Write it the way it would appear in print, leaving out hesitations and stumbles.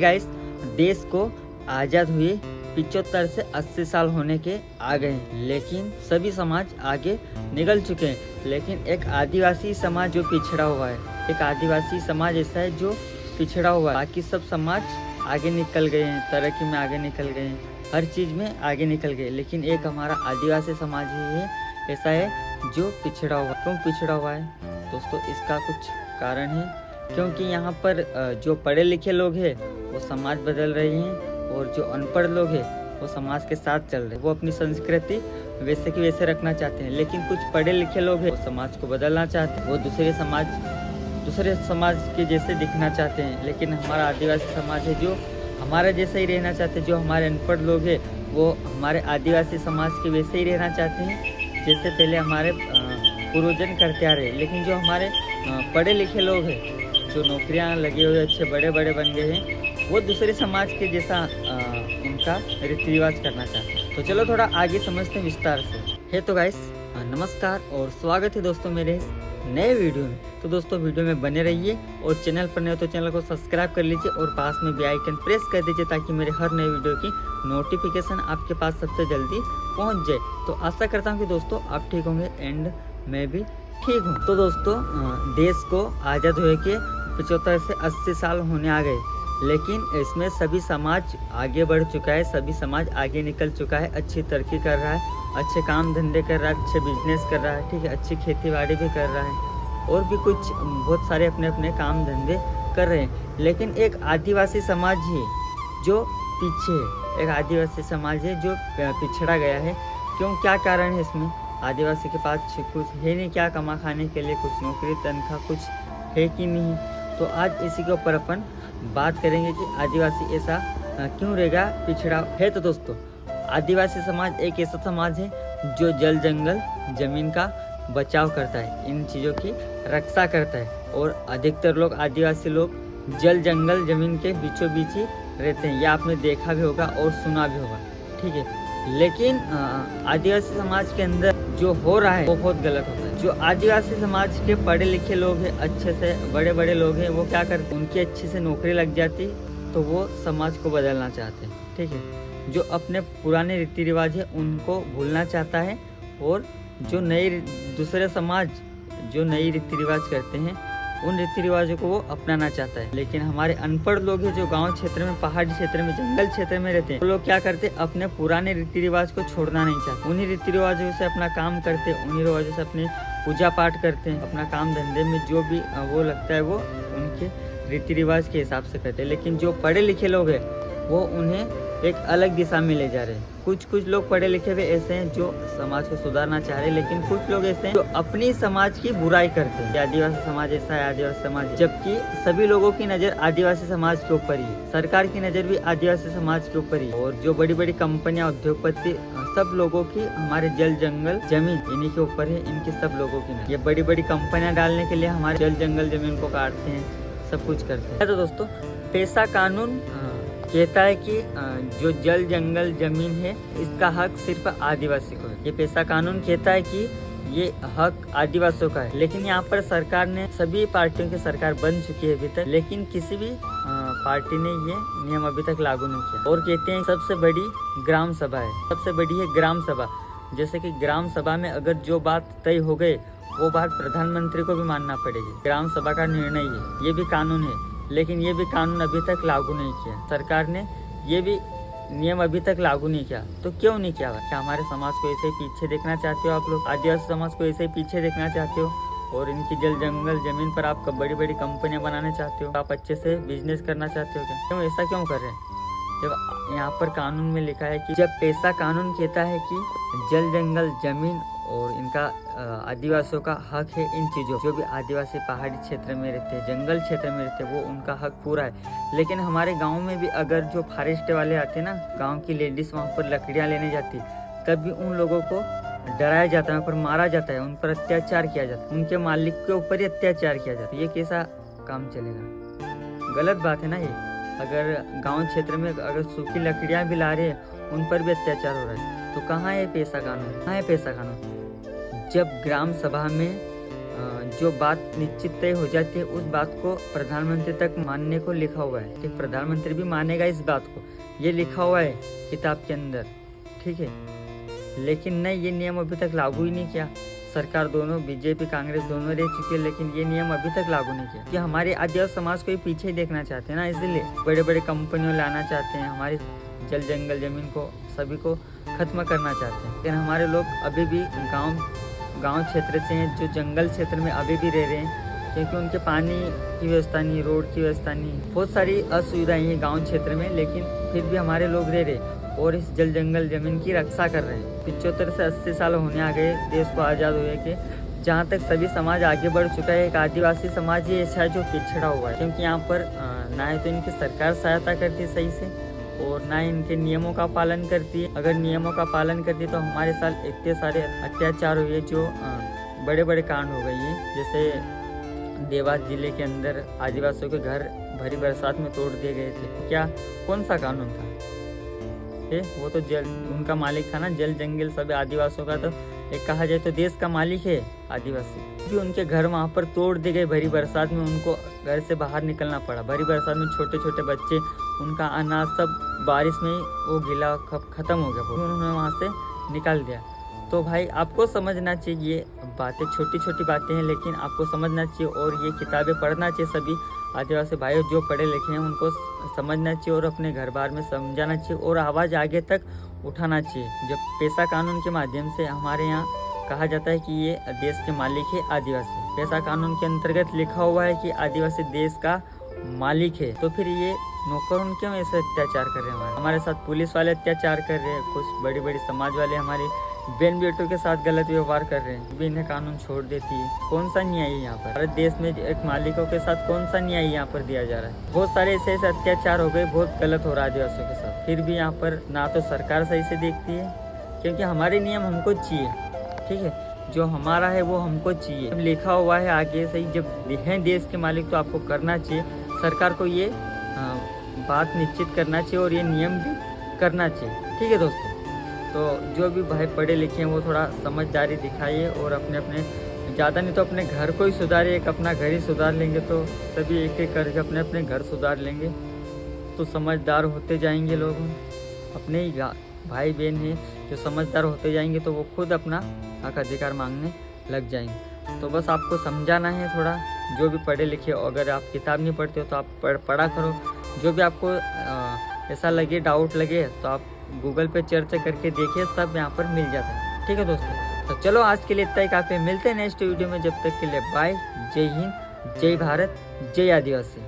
Guys, देश को आज़ाद हुए 75 से 80 साल होने के आ गए हैं, लेकिन सभी समाज आगे निकल चुके हैं। लेकिन एक आदिवासी समाज जो पिछड़ा हुआ है, एक आदिवासी समाज ऐसा है जो पिछड़ा हुआ है। बाकी सब समाज आगे निकल गए हैं, तरक्की में आगे निकल गए हैं, हर चीज़ में आगे निकल गए, लेकिन एक हमारा आदिवासी समाज ही है ऐसा है जो पिछड़ा हुआ। क्यों पिछड़ा हुआ है दोस्तों? इसका कुछ कारण है, क्योंकि यहाँ पर जो पढ़े लिखे लोग हैं वो समाज बदल रहे हैं, और जो अनपढ़ लोग हैं वो समाज के साथ चल रहे हैं। वो अपनी संस्कृति वैसे की वैसे रखना चाहते हैं, लेकिन कुछ पढ़े लिखे लोग हैं वो समाज को बदलना चाहते हैं। वो दूसरे समाज के जैसे दिखना चाहते हैं, लेकिन हमारा आदिवासी समाज है जो हमारा जैसा ही रहना चाहते हैं। जो हमारे अनपढ़ लोग हैं वो हमारे आदिवासी समाज के वैसे ही रहना चाहते हैं जैसे पहले हमारे पूर्वजन करते आ रहे। लेकिन जो हमारे पढ़े लिखे लोग हैं, जो नौकरियां लगे हुए अच्छे बड़े बड़े बन गए हैं, वो दूसरे समाज के जैसा उनका रीति रिवाज करना चाहते हैं। तो चलो थोड़ा आगे समझते हैं विस्तार से। है तो गाइस, नमस्कार और स्वागत है दोस्तों मेरे इस नए वीडियो में। तो दोस्तों वीडियो में बने रहिए, और चैनल पर नए हो तो चैनल को सब्सक्राइब कर लीजिए और पास में बेल आइकन प्रेस कर दीजिए, ताकि मेरे हर नए वीडियो की नोटिफिकेशन आपके पास सबसे जल्दी पहुंच जाए। तो आशा करता हूं कि दोस्तों आप ठीक होंगे एंड मैं भी ठीक हूँ। तो दोस्तों देश को आज़ाद हुए के 75 से 80 साल होने आ गए, लेकिन इसमें सभी समाज आगे बढ़ चुका है, सभी समाज आगे निकल चुका है, अच्छी तरक्की कर रहा है, अच्छे काम धंधे कर रहा है, अच्छे बिजनेस कर रहा है, ठीक है, अच्छी खेती बाड़ी भी कर रहा है, और भी कुछ बहुत सारे अपने अपने काम धंधे कर रहे हैं। लेकिन एक आदिवासी समाज ही जो पीछे है, एक आदिवासी समाज है जो पिछड़ा गया है। क्यों, क्या कारण है इसमें? आदिवासी के पास कुछ है नहीं क्या कमा खाने के लिए, कुछ नौकरी तनख्वाह कुछ है कि नहीं। तो आज इसी के ऊपर अपन बात करेंगे कि आदिवासी ऐसा क्यों रहेगा, पिछड़ा है। तो दोस्तों आदिवासी समाज एक ऐसा समाज है जो जल जंगल जमीन का बचाव करता है, इन चीज़ों की रक्षा करता है, और अधिकतर लोग आदिवासी लोग जल जंगल जमीन के बीचों बीच ही रहते हैं। यह आपने देखा भी होगा और सुना भी होगा, ठीक है। लेकिन आदिवासी समाज के अंदर जो हो रहा है वो बहुत गलत होता है। जो आदिवासी समाज के पढ़े लिखे लोग हैं, अच्छे से बड़े बड़े लोग हैं, वो क्या करते हैं, उनकी अच्छी से नौकरी लग जाती तो वो समाज को बदलना चाहते हैं, ठीक है। जो अपने पुराने रीति रिवाज है उनको भूलना चाहता है, और जो दूसरे समाज जो नई रीति रिवाज करते हैं उन रीति रिवाजों को वो अपनाना चाहता है। लेकिन हमारे अनपढ़ लोग हैं जो गांव क्षेत्र में, पहाड़ी क्षेत्र में, जंगल क्षेत्र में रहते हैं, वो लोग क्या करते हैं, अपने पुराने रीति रिवाज को छोड़ना नहीं चाहते। उन्हीं रीति रिवाजों से अपना काम करते हैं, उन्हीं रिवाजों से अपने पूजा पाठ करते हैं, अपना काम धंधे में जो भी वो लगता है वो उनके रीति रिवाज के हिसाब से करते हैं। लेकिन जो पढ़े लिखे लोग हैं वो उन्हें एक अलग दिशा में ले जा रहे हैं। कुछ लोग पढ़े लिखे हुए ऐसे हैं जो समाज को सुधारना चाह रहे हैं, लेकिन कुछ लोग ऐसे हैं जो अपनी समाज की बुराई करते हैं। आदिवासी समाज ऐसा है, आदिवासी समाज, जबकि सभी लोगों की नज़र आदिवासी समाज के ऊपर ही है, सरकार की नज़र भी आदिवासी समाज के ऊपर ही, और जो बड़ी बड़ी कंपनियां, उद्योगपति, सब लोगों की हमारे जल जंगल जमीन इन्हीं के ऊपर है, इनकी सब लोगों की नज़र। ये बड़ी बड़ी कंपनियां डालने के लिए हमारे जल जंगल जमीन को काटते हैं, सब कुछ करते हैं। तो दोस्तों पेशा कानून कहता है कि जो जल जंगल जमीन है इसका हक सिर्फ आदिवासी को है। ये पेशा कानून कहता है कि ये हक आदिवासियों का है। लेकिन यहाँ पर सरकार ने, सभी पार्टियों की सरकार बन चुकी है अभी तक, लेकिन किसी भी पार्टी ने ये नियम अभी तक लागू नहीं किया। और कहते हैं सबसे बड़ी ग्राम सभा है, सबसे बड़ी है ग्राम सभा। जैसे कि ग्राम सभा में अगर जो बात तय हो गए वो बात प्रधानमंत्री को भी मानना पड़ेगी। ग्राम सभा का निर्णय है, ये भी कानून है, लेकिन ये भी कानून अभी तक लागू नहीं किया सरकार ने, ये भी नियम अभी तक लागू नहीं किया। तो क्यों नहीं किया? क्या हमारे समाज को ऐसे ही पीछे देखना चाहते हो आप लोग? आदिवासी समाज को ऐसे ही पीछे देखना चाहते हो, और इनकी जल जंगल जमीन पर आप बड़ी बड़ी कंपनियां बनाना चाहते हो, आप अच्छे से बिजनेस करना चाहते हो क्या? क्यों ऐसा क्यों कर रहे हैं? जब यहाँ पर कानून में लिखा है कि जब पेशा कानून कहता है कि जल जंगल जमीन और इनका आदिवासियों का हक है, इन चीज़ों, जो भी आदिवासी पहाड़ी क्षेत्र में रहते हैं, जंगल क्षेत्र में रहते हैं, वो उनका हक पूरा है। लेकिन हमारे गांव में भी अगर जो फॉरेस्ट वाले आते हैं ना, गांव की लेडीज वहां पर लकड़ियां लेने जाती, तभी उन लोगों को डराया जाता है, वहाँ पर मारा जाता है, उन पर अत्याचार किया जाता है, उनके मालिक के ऊपर ही अत्याचार किया जाता है। ये कैसा काम चलेगा? गलत बात है ना ये। अगर गाँव क्षेत्र में अगर सूखी लकड़ियाँ भी ला रहे हैं, उन पर भी अत्याचार हो रहा है, तो कहाँ है पेशा कानून? कहाँ है पेशा कानून? जब ग्राम सभा में जो बात निश्चित तय हो जाती है उस बात को प्रधानमंत्री तक मानने को लिखा हुआ है कि प्रधानमंत्री भी मानेगा इस बात को, ये लिखा हुआ है किताब के अंदर, ठीक है। लेकिन नहीं, ये नियम अभी तक लागू ही नहीं किया। सरकार दोनों बीजेपी कांग्रेस दोनों रह चुकी है, लेकिन ये नियम अभी तक लागू नहीं किया कि हमारे आदिवासी समाज को ही पीछे ही देखना चाहते हैं ना, इसलिए बड़े बड़े कंपनियों लाना चाहते हैं, हमारी जल जंगल जमीन को सभी को खत्म करना चाहते हैं। लेकिन हमारे लोग अभी भी गांव क्षेत्र से हैं जो जंगल क्षेत्र में अभी भी रह रहे हैं, क्योंकि उनके पानी की व्यवस्था नहीं, रोड की व्यवस्था नहीं, बहुत सारी असुविधाएं हैं गांव क्षेत्र में, लेकिन फिर भी हमारे लोग रह रहे और इस जल जंगल जमीन की रक्षा कर रहे हैं। 75 से 80 साल होने आ गए देश को आज़ाद हुए के, जहाँ तक सभी समाज आगे बढ़ चुका है, एक आदिवासी समाज ही ऐसा है जो पिछड़ा हुआ है, क्योंकि यहाँ पर ना ही तो इनकी सरकार सहायता करती है सही से और ना ही इनके नियमों का पालन करती है। अगर नियमों का पालन करती तो हमारे साथ इतने सारे अत्याचार हुए जो बड़े बड़े कांड हो गए हैं। जैसे देवास जिले के अंदर आदिवासियों के घर भरी बरसात में तोड़ दिए गए थे। क्या कौन सा कानून था? वो तो जल उनका मालिक था ना, जल जंगल सब आदिवासियों का। तो एक कहा जाए तो देश का मालिक है आदिवासी, भी उनके घर वहाँ पर तोड़ दिए गए भरी बरसात में, उनको घर से बाहर निकलना पड़ा। भरी बरसात में छोटे छोटे बच्चे, उनका अनाज सब बारिश में वो गीला खत्म हो गया, उन्होंने वहाँ से निकाल दिया। तो भाई आपको समझना चाहिए, ये बातें छोटी छोटी बातें हैं, लेकिन आपको समझना चाहिए और ये किताबें पढ़ना चाहिए। सभी आदिवासी भाई जो पढ़े लिखे हैं उनको समझना चाहिए और अपने घर बार में समझाना चाहिए और आवाज़ आगे तक उठाना चाहिए। जब पेशा कानून के माध्यम से हमारे यहाँ कहा जाता है कि ये देश के मालिक है आदिवासी, पेशा कानून के अंतर्गत लिखा हुआ है कि आदिवासी देश का मालिक है, तो फिर ये नौकरों क्यों ऐसे अत्याचार कर रहे हैं? हमारे साथ पुलिस वाले अत्याचार कर रहे हैं, कुछ बड़ी बड़ी समाज वाले हमारी बहन बेटों के साथ गलत व्यवहार कर रहे हैं, भी इन्हें कानून छोड़ देती है। कौन सा न्याय है यहाँ पर? भारत देश में एक मालिकों के साथ कौन सा न्याय यहाँ पर दिया जा रहा है? बहुत सारे ऐसे अत्याचार हो गए, बहुत गलत हो रहा है आदिवासियों के साथ, फिर भी यहाँ पर ना तो सरकार सही से देखती है, क्योंकि हमारे नियम हमको चाहिए, ठीक है, जो हमारा है वो हमको चाहिए। जब लिखा हुआ है आगे सही, जब हैं देश के मालिक तो आपको करना चाहिए। सरकार को ये बात निश्चित करना चाहिए और ये नियम भी करना चाहिए, ठीक है दोस्तों। तो जो भी भाई पढ़े लिखे हैं वो थोड़ा समझदारी दिखाइए और अपने अपने, ज़्यादा नहीं तो अपने घर को ही सुधारिए। एक अपना घर ही सुधार लेंगे तो सभी एक एक करके अपने अपने घर सुधार लेंगे तो समझदार होते जाएंगे लोग। अपने ही भाई बहन हैं जो समझदार होते जाएंगे तो वो खुद अपना हक अधिकार मांगने लग जाएंगे। तो बस आपको समझाना है थोड़ा, जो भी पढ़े लिखे, अगर आप किताब नहीं पढ़ते हो तो आप पढ़ा करो। जो भी आपको ऐसा लगे, डाउट लगे, तो आप गूगल पे चर्चा करके देखिए, सब यहाँ पर मिल जाता है, ठीक है दोस्तों। तो चलो आज के लिए इतना ही काफ़ी, मिलते हैं नेक्स्ट वीडियो में। जब तक के लिए बाय, जय हिंद, जय भारत, जय आदिवासी।